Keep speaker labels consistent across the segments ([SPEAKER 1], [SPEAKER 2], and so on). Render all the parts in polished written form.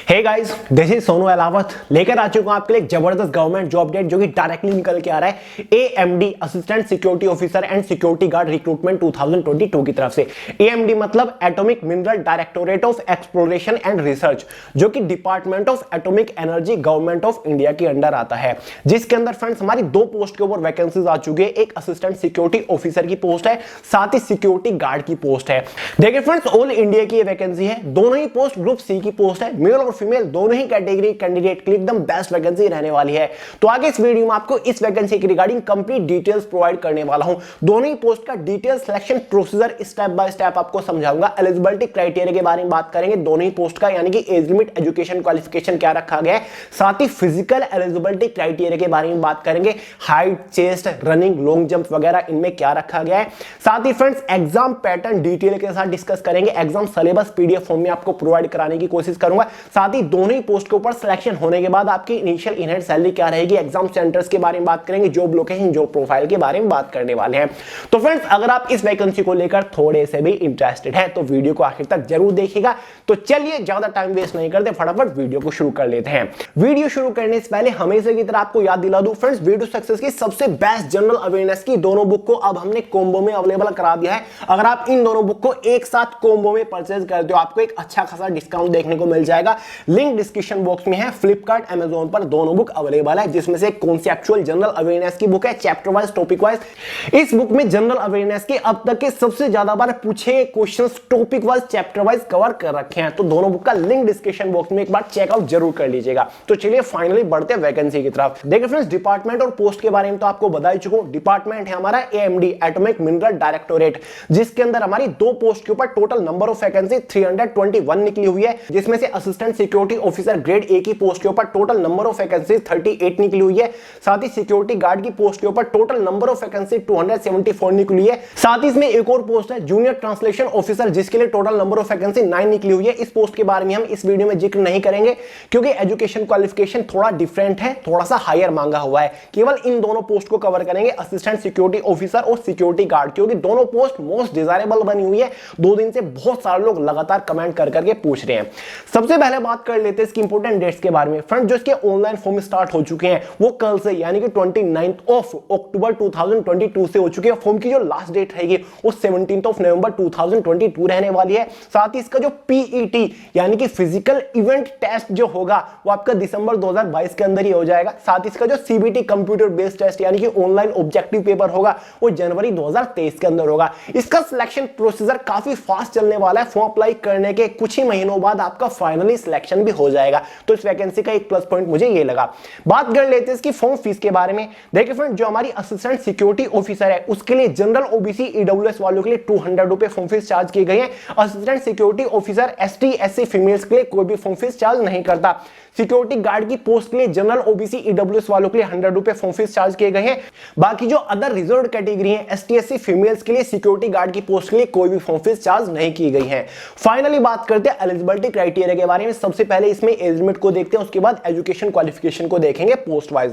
[SPEAKER 1] Hey guys, this is Sonu Alawat लेकर आ चुका हूं आपके लिए एक जबरदस्त गवर्नमेंट जॉब अपडेट जो कि डायरेक्टली निकल के आ रहा है AMD assistant security officer and security guard recruitment 2022 की तरफ से। एएमडी मतलब atomic mineral directorate of exploration and research, जो कि department of atomic energy government of India के अंडर आता है, जिसके अंदर फ्रेंड्स हमारी दो पोस्ट के ऊपर वैकेंसीज आ चुकी है। एक असिस्टेंट सिक्योरिटी ऑफिसर की पोस्ट है, साथ ही सिक्योरिटी गार्ड की पोस्ट है। देखिए फ्रेंड्स, ऑल इंडिया की वैकेंसी है, दोनों ही पोस्ट ग्रुप सी की पोस्ट है। मेल और फीमेल दोनों ही कैटेगरी कैंडिडेट के लिए एकदम बेस्ट वैकेंसी रहने वाली है। तो आगे इस वीडियो में आपको इस वैकेंसी की रिगार्डिंग कंप्लीट डिटेल्स प्रोवाइड करने वाला हूं। दोनों ही पोस्ट का detail selection procedure step by step आपको समझाऊंगा। एलिजिबिलिटी क्राइटेरिया के बारे में बात करेंगे दोनों ही पोस्ट का, यानी कि एज लिमिट, एजुकेशन क्वालिफिकेशन क्या रखा गया है, साथ ही फिजिकल एलिजिबिलिटी क्राइटेरिया के बारे में बात करेंगे। Height, chest, running, long jump वगैरह इनमें क्या रखा गया है। साथ ही फ्रेंड्स एग्जाम पैटर्न डिटेल के साथ डिस्कस करेंगे। एग्जाम सिलेबस पीडीएफ फॉर्म में आपको प्रोवाइड कराने की कोशिश करूंगा। साथ ही दोनों ही पोस्ट के ऊपर सिलेक्शन होने के बाद आपकी इनिशियल इनहेड सैलरी क्या रहेगी, एग्जाम सेंटर्स के बारे में बात करेंगे, जॉब लोकेशन, जॉब प्रोफाइल के बारे में बात करने वाले हैं। तो फ्रेंड्स, अगर आप इस वैकेंसी को लेकर थोड़े से भी इंटरेस्टेड है तो वीडियो को आखिर तक जरूर देखिएगा। तो चलिए ज्यादा टाइम वेस्ट नहीं करते, फटाफट वीडियो को शुरू कर लेते हैं। वीडियो शुरू करने से पहले हमेशा की तरह आपको याद दिला दूं फ्रेंड्स, वीडियो सक्सेस की सबसे बेस्ट जनरल अवेयरनेस की दोनों बुक को अब हमने कॉम्बो में अवेलेबल करा दिया है। अगर आप इन दोनों बुक को एक साथ कॉम्बो में परचेज करते हो, आपको एक अच्छा खासा डिस्काउंट देखने को मिल जाएगा। लिंक डिस्क्रिप्शन बॉक्स में है। फ्लिपकार्ट, अमेज़न पर दोनों बुक अवेलेबल है, जिसमें से कॉन्सेप्चुअल जनरल अवेयरनेस की बुक है, चैप्टर वाइज, टॉपिक वाइज। इस बुक में जनरल अवेयरनेस के अब तक के सबसे ज्यादा बार पूछे questions topic wise, chapter wise cover कर रखे हैं। तो दोनों बुक का लिंक डिस्क्रिप्शन बॉक्स में एक बार चेकआउट जरूर कर लीजिएगा। तो चलिए फाइनली बढ़ते हैं वैकेंसी की तरफ। देखिए फ्रेंड्स, डिपार्टमेंट और पोस्ट के बारे में तो आपको बता ही चुका हूं। डिपार्टमेंट है हमारा एएमडी एटॉमिक मिनरल डायरेक्टोरेट, जिसके अंदर हमारी दो पोस्ट के ऊपर टोटल नंबर ऑफ वैकेंसी 321 निकली हुई है, जिसमें से assistant security officer grade A की पोस्ट के ऊपर टोटल नंबर ऑफ वैकेंसी 38 निकली हुई है। साथ ही सिक्योरिटी गार्ड की पोस्ट के ऊपर टोटल नंबर ऑफ वैकेंसी 274 निकली है। साथ ही इसमें एक और पोस्ट है जूनियर ट्रांसलेशन ऑफिसर, जिसके लिए टोटल नंबर ऑफ वैकेंसी 9 निकली हुई है। इस पोस्ट के बारे में हम इस वीडियो में जिक्र नहीं करेंगे, क्योंकि एजुकेशन क्वालिफिकेशन थोड़ा डिफरेंट है, थोड़ा सा हायर मांगा हुआ है। केवल इन दोनों पोस्ट को कवर करेंगे, असिस्टेंट सिक्योरिटी ऑफिसर और सिक्योरिटी गार्ड, क्योंकि दोनों पोस्ट मोस्ट डिजायरेबल बनी हुई है। 2 दिन से बहुत सारे लोग लगातार कमेंट कर करके पूछ रहे हैं। सबसे पहले बात कर लेते हैं इसकी इंपोर्टेंट डेट्स के बारे में। फ्रेंड, जो इसके ऑनलाइन फॉर्म स्टार्ट हो चुके हैं वो कल से, यानी कि 29 अक्टूबर 2022 से हो चुके हैं। फॉर्म की जो लास्ट डेट रहेगी वो 17 नवंबर 2022 रहने वाली है। साथ ही इसका जो पीईटी यानी कि फिजिकल इवेंट टेस्ट जो होगा वो आपका दिसंबर 2022 के अंदर ही हो जाएगा। साथ ही इसका जो सीबीटी कंप्यूटर बेस्ड टेस्ट यानी कि ऑनलाइन ऑब्जेक्टिव पेपर होगा वो जनवरी 2023 के अंदर होगा। इसका सिलेक्शन प्रोसीजर काफी फास्ट चलने वाला है। फॉर्म अप्लाई करने के कुछ ही महीनों बाद आपका फाइनली सिलेक्शन भी हो जाएगा। तो इस वैकेंसी का एक प्लस पॉइंट मुझे ये लगा। बात कर लेते हैं इसकी फॉर्म फीस के बारे में। देखिए फ्रेंड, जो हमारी असिस्टेंट सिक्योरिटी ऑफिसर है उसके लिए जनरल ओबीसी ईडब्ल्यूएस वालों के लिए 200 रुपए फॉर्म फीस चार्ज की गई है। Assistant security officer ST SC females के लिए कोई भी फॉर्म फीस चार्ज नहीं करता। सिक्योरिटी गार्ड की पोस्ट के लिए जनरल ओबीसी ईडब्ल्यूएस वालों के लिए 100 रुपए फॉर्म फीस चार्ज किए गए हैं। बाकी जो अदर रिजर्व कैटेगरी है एसटी एससी फीमेल्स के लिए सिक्योरिटी गार्ड की पोस्ट के लिए कोई भी फॉर्म फीस चार्ज नहीं की गई है। फाइनली बात करते हैं एलिजिबिलिटी क्राइटेरिया के बारे में। सबसे पहले इसमें एज लिमिट को देखते हैं, उसके बाद एजुकेशन क्वालिफिकेशन को देखेंगे पोस्ट वाइज।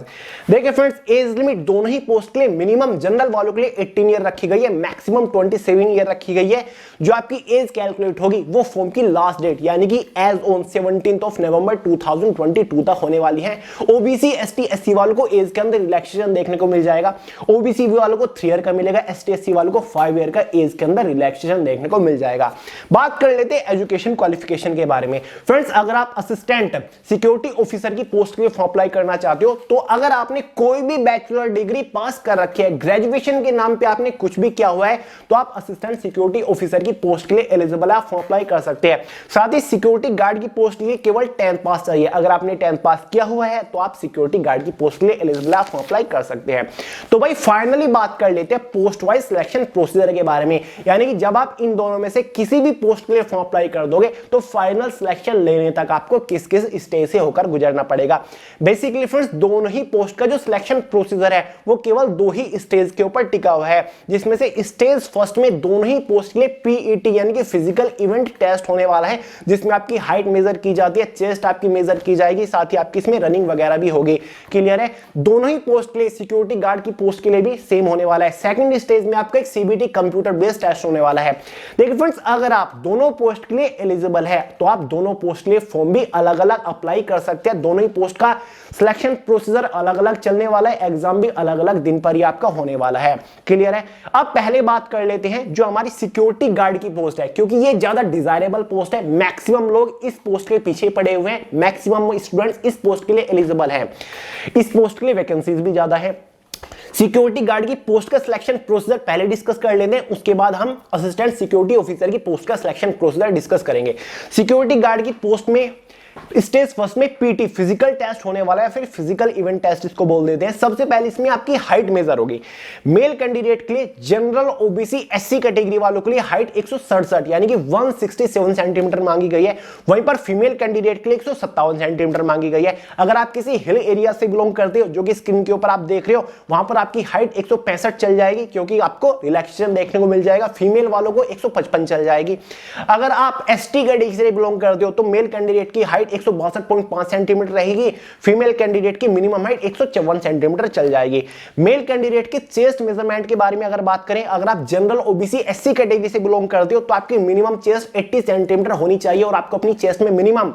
[SPEAKER 1] देखिए फ्रेंड्स, एज लिमिट दोनों ही पोस्ट के लिए मिनिमम जनरल वालों के लिए 18 ईयर रखी गई है, मैक्सिमम 27 ईयर रखी गई है। जो आपकी एज कैलकुलेट होगी वो फॉर्म की लास्ट डेट यानी कि एज ऑन 17 नवंबर 2022 तक होने वाली है। ओबीसी एसटी एससी वालों को एज के अंदर रिलैक्सेशन देखने को मिल जाएगा। ओबीसी वालों को 3 ईयर का मिलेगा, एसटी एससी वालों को 5 ईयर का एज के अंदर रिलैक्सेशन देखने को मिल जाएगा। बात कर लेते हैं एजुकेशन क्वालिफिकेशन के बारे में। फ्रेंड्स, अगर आप असिस्टेंट सिक्योरिटी ऑफिसर की पोस्ट के लिए फॉर्म अप्लाई करना चाहते हो तो अगर आपने कोई भी बैचलर डिग्री पास कर रखी है, ग्रेजुएशन के नाम पे आपने कुछ भी किया हुआ है, तो आप असिस्टेंट सिक्योरिटी ऑफिसर की पोस्ट के लिए एलिजिबल है, आप फॉर्म अप्लाई कर सकते हैं। साथ ही सिक्योरिटी गार्ड की पोस्ट के लिए केवल 10th पास चाहिए। अगर आपने 10th पास किया हुआ है तो आप सिक्योरिटी गार्ड की पोस्ट के लिए एलिजिबल आप अप्लाई कर सकते हैं। तो भाई फाइनली बात कर लेते हैं पोस्ट वाइज सिलेक्शन प्रोसीजर के बारे में, यानी कि जब आप इन दोनों में से किसी भी पोस्ट के लिए फॉर्म अप्लाई कर दोगे तो फाइनल सिलेक्शन लेने तक आपको किस किस स्टेज से होकर गुजरना पड़ेगा। बेसिकली फ्रेंड्स, दोनों ही पोस्ट का जो सिलेक्शन प्रोसीजर है वो केवल 2 ही स्टेज के ऊपर टिका हुआ है, जिसमें से स्टेज फर्स्ट में दोनों ही पोस्ट के लिए पीईटी यानी कि फिजिकल इवेंट टेस्ट होने वाला है, जिसमें आपकी हाइट मेजर की जाती है, चेस्ट आपकी मेजर की की जाएगी, साथ ही आपकी इसमें रनिंग वगैरह भी होगी। क्लियर है? दोनों ही पोस्ट के लिए, सिक्योरिटी गार्ड की पोस्ट के लिए भी सेम होने वाला है। सेकंड स्टेज में आपका एक सीबीटी कंप्यूटर बेस्ड टेस्ट होने वाला है। देखिए फ्रेंड्स, अगर आप दोनों पोस्ट के लिए एलिजिबल है तो आप दोनों पोस्ट के लिए फॉर्म भी अलग अलग अप्लाई कर सकते हैं। दोनों ही पोस्ट का सिलेक्शन प्रोसीजर अलग अलग चलने वाला है, एग्जाम भी अलग अलग दिन पर ही आपका होने वाला है। क्लियर है? अब पहले बात कर लेते हैं जो हमारी सिक्योरिटी गार्ड की पोस्ट है, क्योंकि ये ज्यादा डिजायरेबल पोस्ट है। मैक्सिमम लोग इस पोस्ट के पीछे पड़े हुए हैं, मैक्सिमम स्टूडेंट्स इस पोस्ट के लिए एलिजिबल हैं। इस पोस्ट के लिए वैकेंसीज भी ज्यादा है। सिक्योरिटी गार्ड की पोस्ट का सिलेक्शन प्रोसीजर पहले डिस्कस कर लेते हैं, उसके बाद हम असिस्टेंट सिक्योरिटी ऑफिसर की पोस्ट का सिलेक्शन प्रोसीजर डिस्कस करेंगे। सिक्योरिटी गार्ड की पोस्ट में स्टेज फर्स्ट में पीटी फिजिकल टेस्ट होने वाला है, फिर फिजिकल इवेंट टेस्ट इसको बोल देते हैं। सबसे पहले इसमें आपकी हाइट मेजर होगी। मेल कैंडिडेट के लिए जनरल ओबीसी एससी कैटेगरी वालों के लिए हाइट 167 यानी कि 167 सेंटीमीटर मांगी गई है। वहीं पर फीमेल कैंडिडेट के लिए 157 सेंटीमीटर मांगी गई है। अगर आप किसी हिल एरिया से बिलोंग करते हो, जो कि स्क्रीन के ऊपर आप देख रहे हो, वहां पर आपकी हाइट 165 चल जाएगी, क्योंकि आपको रिलैक्सेशन देखने को मिल जाएगा। फीमेल वालों को 155 चल जाएगी। अगर आप एसटी कैटेगरी से बिलोंग करते हो तो मेल कैंडिडेट की हाइट 162.5 सेंटीमीटर रहेगी, फीमेल कैंडिडेट की मिनिमम हाइट 154 सेंटीमीटर चल जाएगी। मेल कैंडिडेट के चेस्ट मेजरमेंट के बारे में अगर बात करें, अगर आप जनरल ओबीसी एससी कैटेगरी से बिलोंग करते हो तो आपकी मिनिमम चेस्ट 80 सेंटीमीटर होनी चाहिए और आपको अपनी चेस्ट में मिनिमम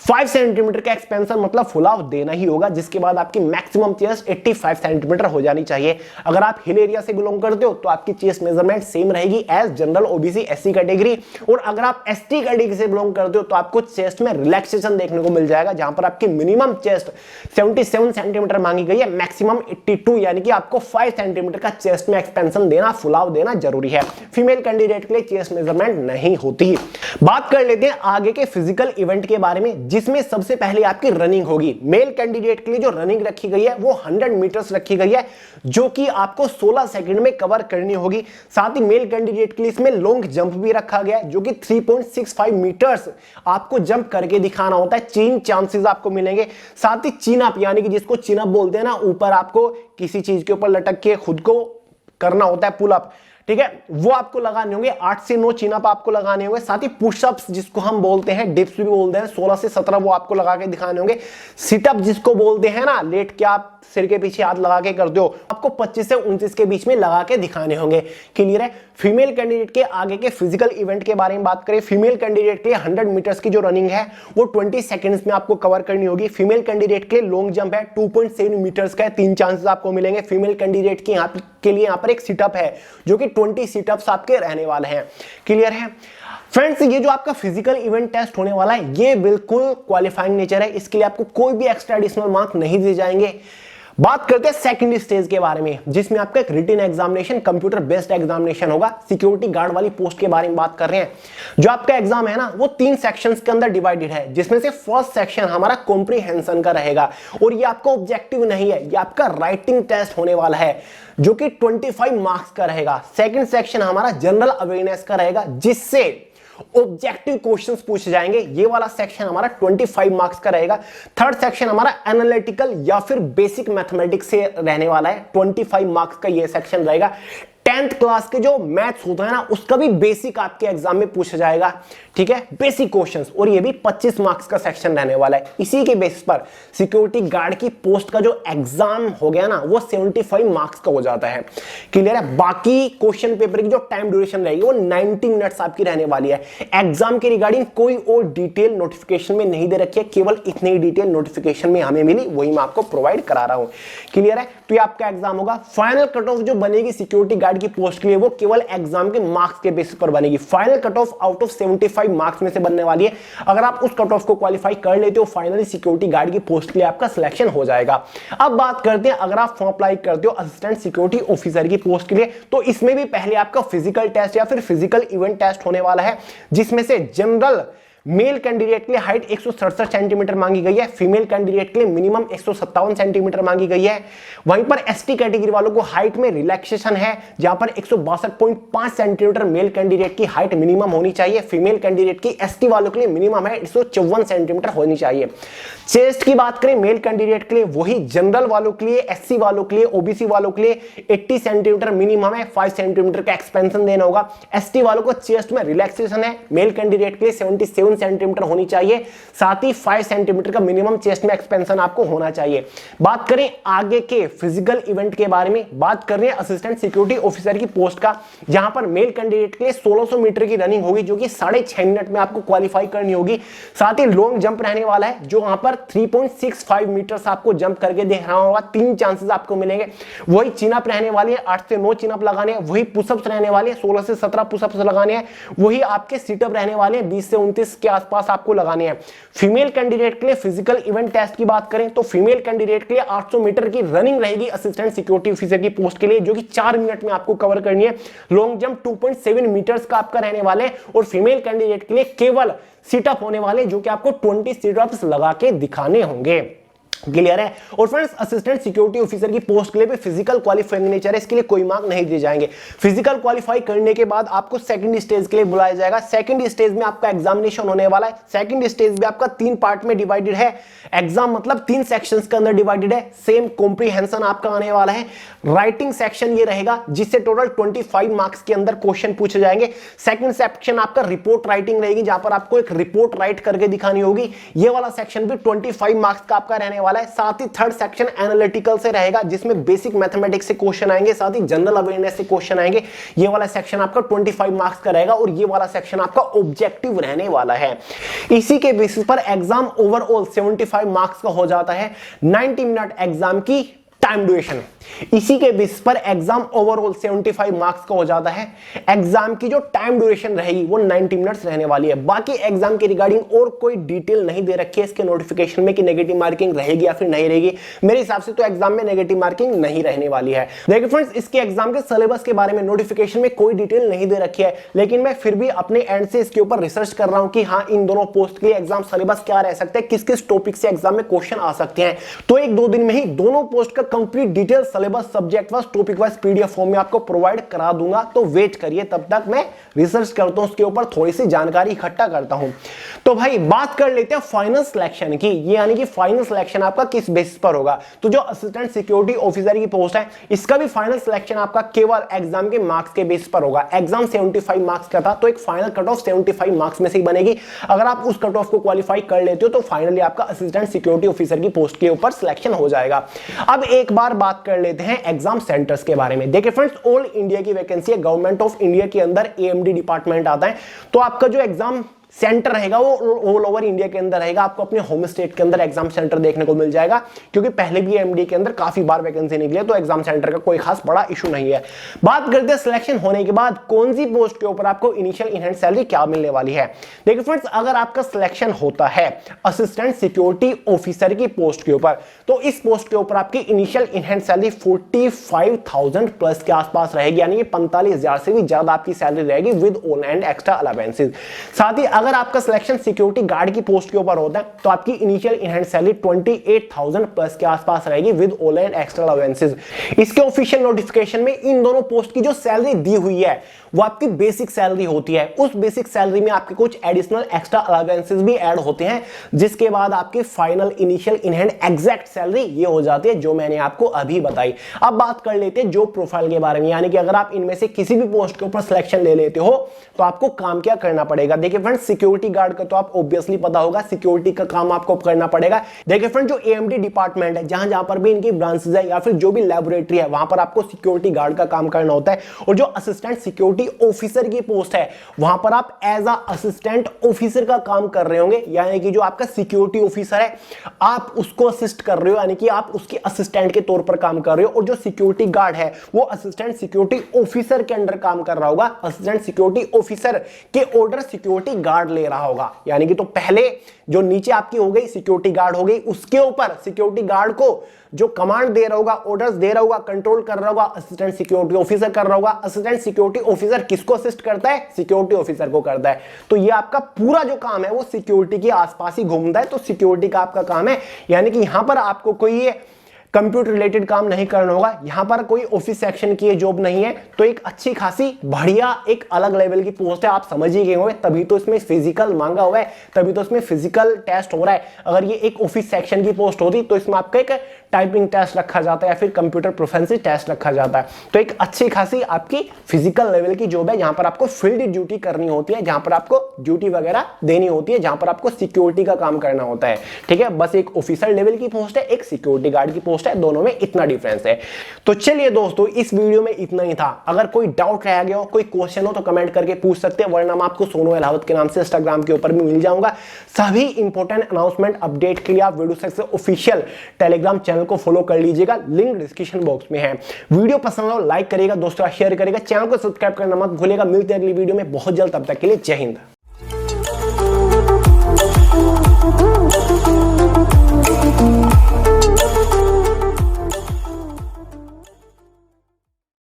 [SPEAKER 1] 5 सेंटीमीटर का एक्सपेंशन मतलब फुलाव देना ही होगा, जिसके बाद आपकी मैक्सिमम चेस्ट 85 सेंटीमीटर हो जानी चाहिए। अगर आप हिल एरिया से बिलोंग करते हो तो आपकी चेस्ट मेजरमेंट सेम रहेगी as general OBC SC category, और अगर आप एसटी कैटेगरी से बिलोंग करते हो तो आपको चेस्ट में रिलैक्सेशन देखने को मिल जाएगा, जहां पर आपकी मिनिमम चेस्ट 77 सेंटीमीटर मांगी गई है, मैक्सिमम 82 यानी कि आपको 5 सेंटीमीटर का चेस्ट में एक्सपेंशन देना, फुलाव देना जरूरी है। फीमेल कैंडिडेट के लिए चेस्ट मेजरमेंट नहीं होती। बात कर लेते हैं आगे के फिजिकल इवेंट के बारे में, जिसमें सबसे पहले आपकी रनिंग होगी। मेल कैंडिडेट के लिए जो रनिंग रखी गई है वो 100 मीटर्स रखी गई है, जो कि आपको 16 सेकंड में कवर करनी होगी। साथ ही मेल कैंडिडेट के लिए इसमें लॉन्ग जंप भी रखा गया है, जो कि 3.65 मीटर्स आपको जंप करके दिखाना होता है। 3 चांसेस आपको मिलेंगे। साथ ही चिन अप, यानी कि जिसको चिन अप बोलते हैं ना, ऊपर आपको किसी चीज के ऊपर लटक के खुद को करना होता है पुल अप, ठीक है, वो आपको लगाने होंगे। 8 से 9 चिन अप आपको लगाने होंगे। साथ ही पुशअप्स जिसको हम बोलते हैं, डिप्स भी बोलते हैं, 16 से 17 वो आपको लगा के दिखाने होंगे। सिटअप जिसको बोलते हैं ना, लेट के आप सिर के पीछे हाथ लगा के करते हो, आपको 25 से 29 के बीच में लगा के दिखाने होंगे। क्लियर है? फीमेल कैंडिडेट के आगे के फिजिकल इवेंट के बारे में बात करें, फीमेल कैंडिडेट के लिए 100 मीटर्स की जो रनिंग है वो 20 सेकंड्स में आपको कवर करनी होगी। फीमेल कैंडिडेट के लिए लॉन्ग जंप है, 2.7 मीटर्स का है, 3 चांसेस आपको मिलेंगे। फीमेल कैंडिडेट के लिए यहाँ पर एक सिटअप है, जो कि 20 सिटअप्स आपके रहने वाले हैं। क्लियर है फ्रेंड्स? ये जो आपका फिजिकल इवेंट टेस्ट होने वाला है ये बिल्कुल क्वालिफाइंग नेचर है, इसके लिए आपको कोई भी एक्स्ट्रा एडिशनल मार्क नहीं दिए जाएंगे। बात करते हैं सेकंड स्टेज के बारे में, जिसमें आपका एक written examination, computer based examination होगा। सिक्योरिटी गार्ड वाली पोस्ट के बारे में बात कर रहे हैं। जो आपका एग्जाम है ना, वो 3 सेक्शंस के अंदर डिवाइडेड है, जिसमें से फर्स्ट सेक्शन हमारा कॉम्प्रिहेंशन का रहेगा, और ये आपका ऑब्जेक्टिव नहीं है, ये आपका राइटिंग टेस्ट होने वाला है, जो कि 25 मार्क्स का रहेगा। सेकंड सेक्शन हमारा जनरल अवेयरनेस का रहेगा, जिससे ऑब्जेक्टिव क्वेश्चंस पूछे जाएंगे। ये वाला सेक्शन हमारा 25 मार्क्स का रहेगा। थर्ड सेक्शन हमारा एनालिटिकल या फिर बेसिक मैथमेटिक्स से रहने वाला है, 25 मार्क्स का ये सेक्शन रहेगा। 10th क्लास के जो मैथ्स होता है ना, उसका भी बेसिक आपके एग्जाम में पूछा जाएगा, ठीक है, बेसिक क्वेश्चंस, और ये भी 25 मार्क्स का सेक्शन रहने वाला है। इसी के बेसिस पर सिक्योरिटी गार्ड की पोस्ट का जो एग्जाम हो गया ना, वो 75 मार्क्स का हो जाता है। क्लियर है? बाकी क्वेश्चन पेपर की जो टाइम ड्यूरेशन रहेगी वो 90 मिनट्स आपकी रहने वाली है। एग्जाम के रिगार्डिंग कोई और डिटेल नोटिफिकेशन में नहीं दे रखी है, केवल इतनी डिटेल नोटिफिकेशन में हमें मिली, वही मैं आपको प्रोवाइड करा रहा हूं। क्लियर है? तो ये आपका एग्जाम होगा। फाइनल कट ऑफ जो बनेगी सिक्योरिटी गार्ड की पोस्ट के लिए, वो केवल एग्जाम के मार्क्स के बेसिस पर बनेगी। Final cut off out of 75 marks में से बनने वाली है। अगर आप उस कट ऑफ को क्वालिफाई कर लेते हो, फाइनली सिक्योरिटी गार्ड की पोस्ट के लिए आपका सिलेक्शन हो जाएगा। अब बात करते हैं, अगर आप फॉर्म अप्लाई करते हो असिस्टेंट सिक्योरिटी ऑफिसर की पोस्ट के लिए, तो इसमें भी पहले आपका फिजिकल टेस्ट या फिर फिजिकल इवेंट टेस्ट होने वाला है, जिसमें से जनरल मेल कैंडिडेट के लिए हाइट 167 सेंटीमीटर मांगी गई है, फीमेल कैंडिडेट के लिए मिनिमम 157 सेंटीमीटर मांगी गई है। वहीं पर एसटी कैटेगरी वालों को हाइट में रिलैक्सेशन है, जहां पर 162.5 सेंटीमीटर मेल कैंडिडेट की हाइट मिनिमम होनी चाहिए। फीमेल कैंडिडेट की एसटी वालों के लिए मिनिमम है 154 सेंटीमीटर होनी चाहिए। चेस्ट की बात करें मेल कैंडिडेट के लिए, वही जनरल वालों के लिए, एससी वालों के लिए, ओबीसी वालों के लिए 80 सेंटीमीटर मिनिमम है, 5 सेंटीमीटर का एक्सपेंशन देना होगा। एसटी वालों को चेस्ट में रिलैक्सेशन है, मेल कैंडिडेट के लिए 77 7 सेंटीमीटर होनी चाहिए, साथ ही 5 सेंटीमीटर का मिनिमम चेस्ट में एक्सपेंशन आपको होना चाहिए। बात करें आगे के फिजिकल इवेंट के बारे में, बात कर रहे हैं असिस्टेंट सिक्योरिटी ऑफिसर की पोस्ट का, जहां पर मेल कैंडिडेट के लिए 1600 मीटर की रनिंग होगी जो कि 6.5 मिनट में आपको क्वालिफाई करनी होगी। साथ ही लॉन्ग जंप रहने वाला है जो वहां पर 3.65 मीटर्स आपको जंप करके देखना होगा, 3 चांसेस आपको मिलेंगे। वही चिनअप रहने वाली है, 8 से 9 चिनअप लगाने हैं। वही पुशअप्स रहने वाले हैं, 16 से 17 पुशअप्स लगाने हैं। वही आपके सिटअप रहने वाले हैं, 20 से 29 के आसपास आपको लगाने हैं। फीमेल कैंडिडेट के लिए फिजिकल इवेंट टेस्ट की बात करें तो फीमेल कैंडिडेट के लिए 800 मीटर की रनिंग रहेगी असिस्टेंट सिक्योरिटी ऑफिसर की पोस्ट के लिए, जो कि 4 मिनट में आपको कवर करनी है। लॉन्ग जंप 2.7 मीटर्स का आपका रहने वाले हैं और फीमेल कैंडिडेट के लिए केवल सिटअप होने वाले जो कि आपको 20 सिटअप्स लगा के दिखाने होंगे। क्लियर है। और फ्रेंड्स असिस्टेंट सिक्योरिटी ऑफिसर की पोस्ट के लिए भी फिजिकल क्वालिफाइंग नेचर है, इसके लिए कोई मार्क नहीं दिए जाएंगे। फिजिकल क्वालिफाई करने के बाद आपको सेकंड स्टेज के लिए बुलाया जाएगा। सेकंड स्टेज में आपका एग्जामिनेशन होने वाला है। सेकंड स्टेज भी आपका 3 पार्ट में डिवाइडेड है। एग्जाम मतलब 3 सेक्शंस के अंदर डिवाइडेड है। सेम कॉम्प्रिहेंशन आपका आने वाला है। राइटिंग सेक्शन ये रहेगा जिससे टोटल 25 मार्क्स के अंदर क्वेश्चन पूछे जाएंगे। सेकंड सेक्शन आपका रिपोर्ट राइटिंग रहेगी, जहां पर आपको एक रिपोर्ट राइट करके दिखानी होगी। ये वाला सेक्शन भी 25 मार्क्स का आपका रहने वाला है। साथ ही थर्ड सेक्शन एनालिटिकल से रहेगा जिसमें बेसिक मैथमेटिक्स से क्वेश्चन आएंगे, साथ ही जनरल अवेयरनेस से क्वेश्चन आएंगे। ये वाला सेक्शन आपका 25 मार्क्स का रहेगा और ये वाला सेक्शन आपका ऑब्जेक्टिव रहने वाला है। इसी के बेसिस पर एग्जाम ओवरऑल 75 मार्क्स का हो जाता है। 90 मिनट एग्जाम की टाइम ड्यूरेशन, इसी के बेस पर एग्जाम ओवरऑल 75 मार्क्स का हो जाता है। एग्जाम की जो टाइम ड्यूरेशन रहेगी वो 90 मिनट्स रहने वाली है। बाकी एग्जाम की रिगार्डिंग और कोई डिटेल नहीं दे रखी है इसके नोटिफिकेशन में कि नेगेटिव मार्किंग रहेगी या फिर नहीं रहेगी। मेरे हिसाब से तो एग्जाम में नेगेटिव मार्किंग नहीं रहने वाली है। देखिए फ्रेंड्स, इसके एग्जाम के सिलेबस के बारे में नोटिफिकेशन में कोई डिटेल नहीं दे रखी है, लेकिन मैं फिर भी अपने एंड से इसके ऊपर रिसर्च कर रहा हूं कि हाँ इन दोनों पोस्ट के लिए एग्जाम सिलेबस क्या रह सकते हैं, किस किस टॉपिक से एग्जाम में क्वेश्चन आ सकते हैं। तो 1-2 दिन में ही दोनों पोस्ट का complete detail syllabus subject wise topic wise PDF form में आपको प्रोवाइड करा दूंगा। तो वेट करिए, तब तक मैं रिसर्च करता हूं, उसके ऊपर थोड़ी सी जानकारी इकट्ठा करता हूं। तो भाई बात कर लेते हैं फाइनल सिलेक्शन की, ये यानी कि फाइनल सिलेक्शन आपका किस बेसिस पर होगा। तो जो असिस्टेंट सिक्योरिटी ऑफिसर की पोस्ट है इसका भी फाइनल सिलेक्शन आपका केवल एग्जाम के मार्क्स के बेसिस पर होगा। एग्जाम 75 मार्क्स का था तो एक फाइनल कट ऑफ 75 मार्क्स में से ही बनेगी। अगर आप उस कट ऑफ को क्वालिफाई कर लेते हो तो फाइनली आपका असिस्टेंट सिक्योरिटी ऑफिसर की पोस्ट के ऊपर सिलेक्शन हो जाएगा। अब एक बार बात कर लेते हैं एग्जाम सेंटर्स के बारे में। देखिए फ्रेंड्स, ऑल इंडिया की वैकेंसी है, गवर्नमेंट ऑफ इंडिया के अंदर एएमडी डिपार्टमेंट आता है। तो आपका जो एग्जाम सेंटर रहेगा वो ऑल ओवर इंडिया के अंदर रहेगा। आपको अपने होम स्टेट के अंदर एग्जाम सेंटर देखने को मिल जाएगा, क्योंकि पहले भी एमडी के अंदर काफी बार वैकेंसी निकली है, तो एग्जाम सेंटर का कोई खास बड़ा इशू नहीं है। बात करते हैं सिलेक्शन होने के बाद कौन सी पोस्ट के ऊपर आपको इनिशियल इन हैंड सैलरी क्या मिलने वाली है। देखिए फ्रेंड्स, अगर आपका सिलेक्शन होता है असिस्टेंट सिक्योरिटी ऑफिसर की पोस्ट के ऊपर, तो इस पोस्ट के ऊपर आपकी initial in hand salary 45,000 plus के आसपास रहेगी, यानी कि 45,000 से भी ज्यादा आपकी सैलरी रहेगी with all and extra allowances. साथ ही अगर आपका सिलेक्शन सिक्योरिटी गार्ड की पोस्ट के ऊपर होता है तो आपकी initial in hand salary 28,000 plus के आसपास रहेगी with all and extra allowances. इसके ऑफिशियल नोटिफिकेशन में इन दोनों पोस्ट की जो सैलरी दी हुई है वो आपकी बेसिक सैलरी होती है। उस बेसिक सैलरी में आपके कुछ एडिशनल एक्स्ट्रा अलाउंसेस भी ऐड होते हैं, जिसके बाद आपकी final initial in hand exact salary ये हो जाती है जो मैंने आपको अभी बताई। अब बात कर लेते हैं जॉब प्रोफाइल के बारे में, यानी कि अगर आप इनमें से किसी भी पोस्ट के ऊपर सिलेक्शन ले लेते हो तो आपको काम क्या करना पड़ेगा। देखिए फ्रेंड्स, सिक्योरिटी गार्ड का तो आप ऑब्वियसली पता होगा, सिक्योरिटी का काम आपको करना पड़ेगा। देखिए फ्रेंड, जो एएमडी डिपार्टमेंट है, जहां जहां पर भी इनकी ब्रांचेस है या फिर जो भी लैबोरेटरी है, वहां पर आपको सिक्योरिटी गार्ड का काम करना होता है। और जो असिस्टेंट सिक्योरिटी ऑफिसर की पोस्ट है वहां पर आप एज अ असिस्टेंट ऑफिसर का काम कर रहे होंगे, यानी कि जो आपका सिक्योरिटी ऑफिसर है आप उसको असिस्ट कर रहे हो, यानी कि आप उसके असिस्टेंट के तौर पर काम कर रहे हो। और जो सिक्योरिटी गार्ड है वो असिस्टेंट सिक्योरिटी ऑफिसर के अंडर काम कर रहा होगा। असिस्टेंट सिक्योरिटी ऑफिसर के ऑर्डर सिक्योरिटी गार्ड ले रहा होगा, यानी कि तो पहले जो नीचे आपकी हो गई सिक्योरिटी गार्ड हो गई, उसके ऊपर सिक्योरिटी गार्ड को जो कमांड दे रहा होगा, ऑर्डर्स दे रहा होगा, कंट्रोल कर रहा होगा, असिस्टेंट सिक्योरिटी ऑफिसर कर रहा होगा। असिस्टेंट सिक्योरिटी ऑफिसर किसको असिस्ट करता है? सिक्योरिटी ऑफिसर को करता है। तो ये आपका पूरा जो काम है वो सिक्योरिटी के आसपास ही घूमता है। तो सिक्योरिटी का आपका काम है, यानी कि यहां पर आपको कोई कंप्यूटर रिलेटेड काम नहीं करना होगा, यहां पर कोई ऑफिस सेक्शन की जॉब नहीं है, तो एक अच्छी खासी बढ़िया एक अलग लेवल की पोस्ट है, आप समझ ही गए होंगे, तभी तो इसमें फिजिकल मांगा हुआ है, तभी तो इसमें फिजिकल टेस्ट हो रहा है। अगर ये एक ऑफिस सेक्शन की पोस्ट होती तो इसमें आपका एक टाइपिंग टेस्ट रखा जाता है या फिर कंप्यूटर प्रोफिशिएंसी टेस्ट रखा जाता है। तो एक अच्छी खासी आपकी फिजिकल लेवल की जॉब है, जहां पर आपको फील्ड ड्यूटी करनी होती है, जहां पर आपको ड्यूटी वगैरह देनी होती है, जहां पर आपको सिक्योरिटी का काम करना होता है। ठीक है, बस एक ऑफिसर लेवल की पोस्ट है, एक सिक्योरिटी गार्ड की पोस्ट है, दोनों में इतना डिफरेंस है। तो चलिए दोस्तों, इस वीडियो में इतना ही था। अगर कोई डाउट रह गया हो, कोई क्वेश्चन हो तो कमेंट करके पूछ सकते हैं, वरना मैं आपको सोनू अहलावत के नाम से इंस्टाग्राम के ऊपर भी मिल जाऊंगा। सभी इंपॉर्टेंट अनाउंसमेंट अपडेट के लिए आप video section official Telegram channel को फॉलो कर लीजिएगा, लिंक डिस्क्रिप्शन बॉक्स में है। वीडियो पसंद हो लाइक करिएगा, दोस्तों शेयर करिएगा, चैनल को सब्सक्राइब करना मत भूलिएगा। मिलते हैं अगली वीडियो में बहुत जल्द, तब तक के लिए जय हिंद।